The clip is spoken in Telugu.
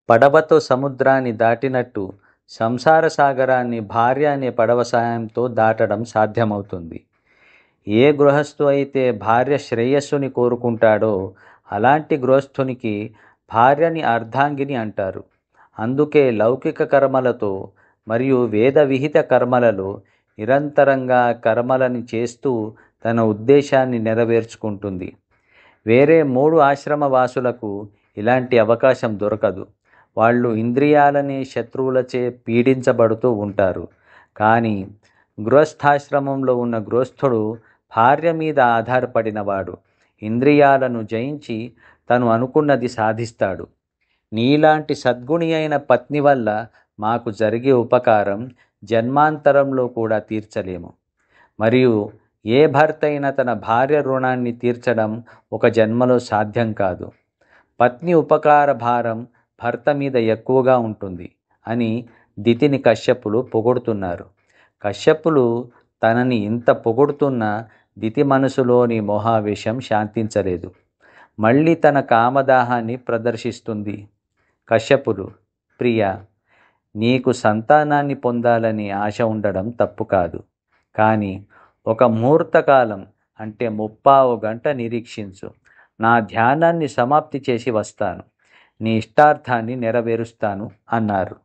పడవతో సముద్రాన్ని దాటినట్టు సంసార సాగరాన్ని భార్య అనే పడవ సాయంతో దాటడం సాధ్యమవుతుంది. ఏ గృహస్థు అయితే భార్య శ్రేయస్సుని కోరుకుంటాడో అలాంటి గృహస్థునికి భార్యని అర్ధాంగిని అంటారు. అందుకే లౌకిక కర్మలతో మరియు వేద విహిత కర్మలలో నిరంతరంగా కర్మలని చేస్తూ తన ఉద్దేశాన్ని నెరవేర్చుకుంటుంది. వేరే 3 ఆశ్రమవాసులకు ఇలాంటి అవకాశం దొరకదు. వాళ్ళు ఇంద్రియాలనే శత్రువులచే పీడించబడుతూ ఉంటారు. కానీ గృహస్థాశ్రమంలో ఉన్న గృహస్థుడు భార్య మీద ఆధారపడినవాడు. ఇంద్రియాలను జయించి తను అనుకున్నది సాధిస్తాడు. నీలాంటి సద్గుణి అయిన పత్ని వల్ల మాకు జరిగే ఉపకారం జన్మాంతరంలో కూడా తీర్చలేము. మరియు ఏ భర్త అయినా తన భార్య రుణాన్ని తీర్చడం ఒక జన్మలో సాధ్యం కాదు. పత్ని ఉపకార భారం భర్త మీద ఎక్కువగా ఉంటుంది అని దితిని కశ్యపులు పొగుడుతున్నారు. కశ్యపులు తనని ఇంత పొగుడుతున్నా దితి మనసులోని మోహావేశం శాంతించలేదు. మళ్ళీ తన కామదాహాన్ని ప్రదర్శిస్తుంది. కశ్యపులు, ప్రియా, నీకు సంతానాన్ని పొందాలని ఆశ ఉండడం తప్పు కాదు. కానీ ఒక ముహూర్తకాలం అంటే 30 గంట నిరీక్షించు. నా ధ్యానాన్ని సమాప్తి చేసి వస్తాను. నీ ఇష్టార్థాన్ని నెరవేరుస్తాను అన్నారు.